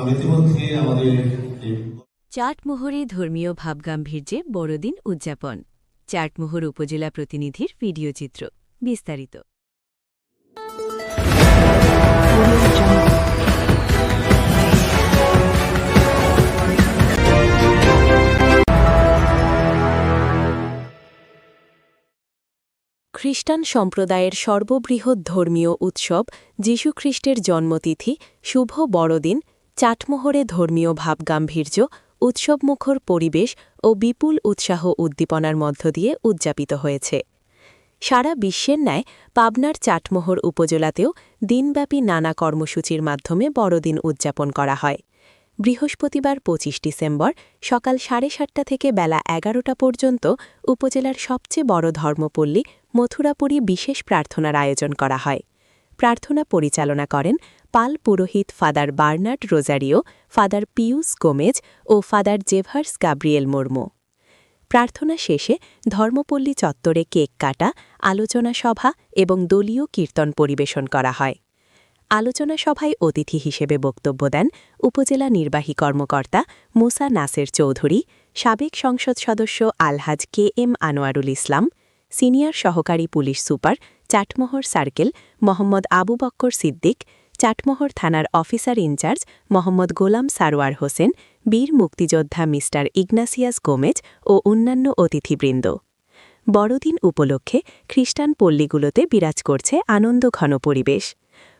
ইতিমধ্যে আমাদের চাটমোহরে ধর্মীয় ভাবগাম্ভীর্যে বড়দিন উদযাপন। চাটমোহর উপজেলা প্রতিনিধির ভিডিও চিত্র। বিস্তারিত। খ্রিস্টান সম্প্রদায়ের সর্ববৃহৎ ধর্মীয় উৎসব যীশুখ্রিস্টের জন্মতিথি শুভ বড়দিন চাটমোহরে ধর্মীয় ভাবগাম্ভীর্য, উৎসবমুখর পরিবেশ ও বিপুল উৎসাহ উদ্দীপনার মধ্য দিয়ে উদযাপিত হয়েছে। সারা বিশ্বের ন্যায় পাবনার চাটমোহর উপজেলাতেও দিনব্যাপী নানা কর্মসূচির মাধ্যমে বড়দিন উদযাপন করা হয়। বৃহস্পতিবার ২৫ ডিসেম্বর সকাল ৭:৩০ থেকে বেলা ১১টা পর্যন্ত উপজেলার সবচেয়ে বড় ধর্মপল্লী মথুরাপুরী বিশেষ প্রার্থনার আয়োজন করা হয়। প্রার্থনা পরিচালনা করেন পাল পুরোহিত father Bernard Rosario, father পিউস Gomez ও ফাদার জেভার্স গাব্রিয়েল মুর্মু। প্রার্থনা শেষে ধর্মপল্লী চত্বরে কেক কাটা, আলোচনা সভা এবং দলীয় কীর্তন পরিবেশন করা হয়। আলোচনা সভায় অতিথি হিসেবে বক্তব্য দেন উপজেলা নির্বাহী কর্মকর্তা মুসা নাসের চৌধুরী, সাবেক সংসদ সদস্য আলহাজ KM আনোয়ারুল ইসলাম, সিনিয়র সহকারী police super Chatmohar circle Mohammad Abu Bakkar Siddique, Chatmohar থানার অফিসার ইনচার্জ মোহাম্মদ গোলাম সারোয়ার হোসেন, বীর মুক্তিযোদ্ধা মিস্টার ইগনাসিয়াস গোমেজ ও অন্যান্য অতিথিবৃন্দ। বড়দিন উপলক্ষে খ্রিস্টান পল্লীগুলোতে বিরাজ করছে আনন্দঘন পরিবেশ।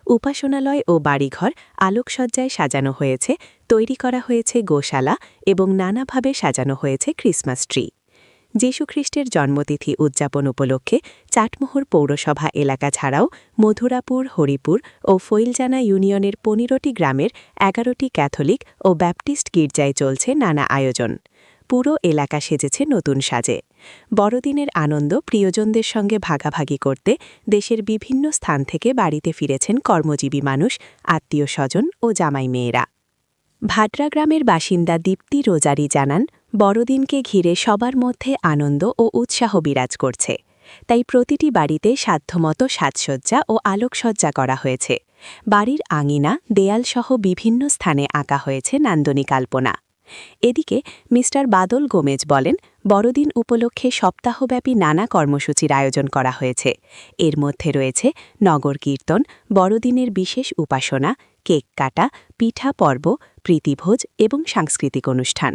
উপাসনালয় ও বাড়িঘর আলোকসজ্জায় সাজানো হয়েছে, তৈরি করা হয়েছে গোশালা এবং নানাভাবে সাজানো হয়েছে ক্রিসমাস ট্রি। যীশুখ্রিস্টের জন্মতিথি উদযাপন উপলক্ষে চাটমোহর পৌরসভা এলাকা ছাড়াও মধুরাপুর, হরিপুর ও ফৈলজানা ইউনিয়নের ১৫টি গ্রামের ১১টি ক্যাথলিক ও ব্যাপটিস্ট গির্জায় চলছে নানা আয়োজন। পুরো এলাকা সেজেছে নতুন সাজে। বড়দিনের আনন্দ প্রিয়জনদের সঙ্গে ভাগাভাগি করতে দেশের বিভিন্ন স্থান থেকে বাড়িতে ফিরেছেন কর্মজীবী মানুষ, আত্মীয় স্বজন ও জামাই মেয়েরা। ভাডরা গ্রামের বাসিন্দা দীপ্তি রোজারি জানান, বড়দিনকে ঘিরে সবার মধ্যে আনন্দ ও উৎসাহ বিরাজ করছে। তাই প্রতিটি বাড়িতে সাধ্যমতো সাজসজ্জা ও আলোকসজ্জা করা হয়েছে। বাড়ির আঙিনা, দেয়ালসহ বিভিন্ন স্থানে আঁকা হয়েছে নান্দনিক আলপনা। এদিকে মিস্টার বাদল গোমেজ বলেন, বড়দিন উপলক্ষে সপ্তাহব্যাপী নানা কর্মসূচির আয়োজন করা হয়েছে। এর মধ্যে রয়েছে নগর কীর্তন, বড়দিনের বিশেষ উপাসনা, কেক কাটা, পিঠা পর্ব, প্রীতিভোজ এবং সাংস্কৃতিক অনুষ্ঠান।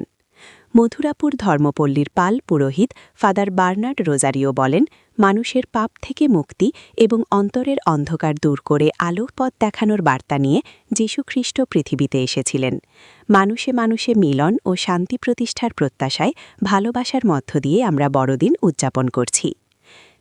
মথুরাপুর ধর্মপল্লীর পাল পুরোহিত ফাদার বার্নার্ড রোজারিও বলেন, মানুষের পাপ থেকে মুক্তি এবং অন্তরের অন্ধকার দূর করে আলোর পথ দেখানোর বার্তা নিয়ে যীশুখ্রিস্ট পৃথিবীতে এসেছিলেন। মানুষে মানুষে মিলন ও শান্তি প্রতিষ্ঠার প্রত্যাশায় ভালোবাসার মধ্য দিয়ে আমরা বড়দিন উদযাপন করছি।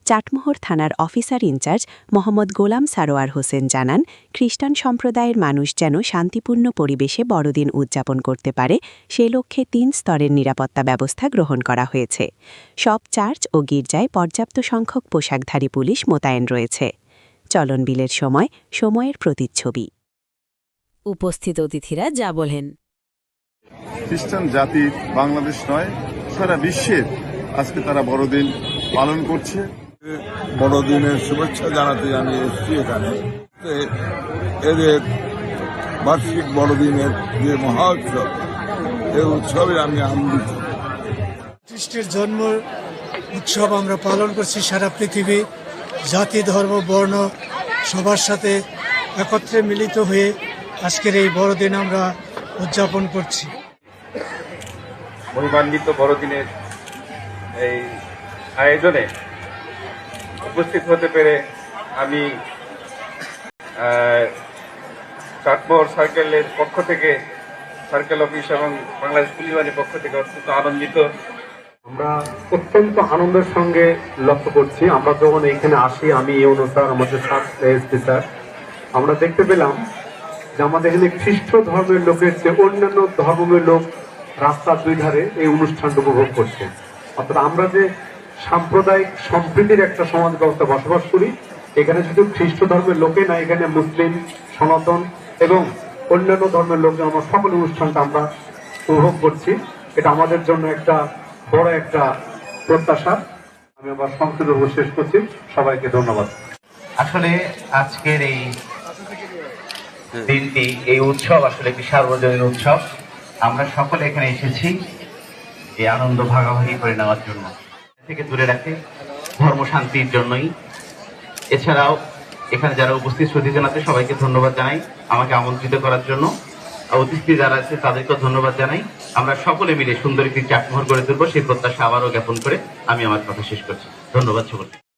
চাটমোহর থানার অফিসার ইনচার্জ মোহাম্মদ গোলাম সারোয়ার হোসেন জানান, খ্রিস্টান সম্প্রদায়ের মানুষ যেন শান্তিপূর্ণ পরিবেশে বড়দিন উদযাপন করতে পারে সে লক্ষ্যে ৩ স্তরের নিরাপত্তা ব্যবস্থা গ্রহণ করা হয়েছে। সব চার্চ ও গির্জায় পর্যাপ্ত সংখ্যক পোশাকধারী পুলিশ মোতায়েন রয়েছে। চলনবিলের সময় সময়ের প্রতিচ্ছবি। উপস্থিত অতিথিরা যা বলেন, খ্রিস্টান জাতি বাংলাদেশ নয়, সারা বিশ্বের আজকে তারা বড়দিন পালন করছে। বড়দিনের শুভেচ্ছা জানাতে আমি এসেছি এখানে। এদের বার্ষিক বড়দিনের যে মহা উৎসব, এই উৎসবে আমি আনন্দিত। খ্রিস্টের জন্ম উৎসব আমরা পালন করছি সারা পৃথিবী, জাতি ধর্ম বর্ণ সবার সাথে একত্রে মিলিত হয়ে আজকের এই বড়দিন আমরা উদযাপন করছি। মহিমান্বিত বড়দিনের এই আয়োজনে উপস্থিত হতে পেরে আমি চাটমোহর সার্কেলের পক্ষ থেকে, সার্কেল অফিস এবং বাংলাদেশ পুলিশ বাহিনীর পক্ষ থেকে অত্যন্ত আনন্দিত। আমরা অত্যন্ত আনন্দের সঙ্গে লক্ষ্য করছি। আমরা যখন এখানে আসি, আমি ইউনো স্যার, আমাদের এসপি স্যার, আমরা দেখতে পেলাম যে আমাদের এখানে খ্রিস্ট ধর্মের লোকের চেয়ে অন্যান্য ধর্মের লোক রাস্তার দুই ধারে এই অনুষ্ঠানটা উপভোগ করছে। অর্থাৎ আমরা যে সাম্প্রদায়িক সম্প্রীতির একটা সমাজ ব্যবস্থা বসবাস করি, এখানে শুধু খ্রিস্ট ধর্মের লোকে না, এখানে মুসলিম, সনাতন এবং অন্যান্য ধর্মের লোকজন আমরা সকল অনুষ্ঠানটা আমরা উপভোগ করছি। এটা আমাদের জন্য একটা বড় একটা প্রত্যাশা। আমি আবার সংক্ষিপ্ত শেষ করছি। সবাইকে ধন্যবাদ। আসলে আজকের এই দিনটি, এই উৎসব আসলে একটি সার্বজনীন উৎসব। আমরা সকলে এখানে এসেছি এই আনন্দ ভাগাভাগি করে নেওয়ার জন্য, থেকে দূরে রাখে ধর্ম শান্তির জন্যই। এছাড়াও এখানে যারা উপস্থিত সুধীজন আছে সবাইকে ধন্যবাদ জানাই আমাকে আমন্ত্রিত করার জন্য। অতিথি যারা আছে তাদেরকেও ধন্যবাদ জানাই। আমরা সকলে মিলে সুন্দর একটি চাটমোহর গড়ে তুলবো সেই প্রত্যাশা আবারও জ্ঞাপন করে আমি আমার কথা শেষ করছি। ধন্যবাদ সকলকে।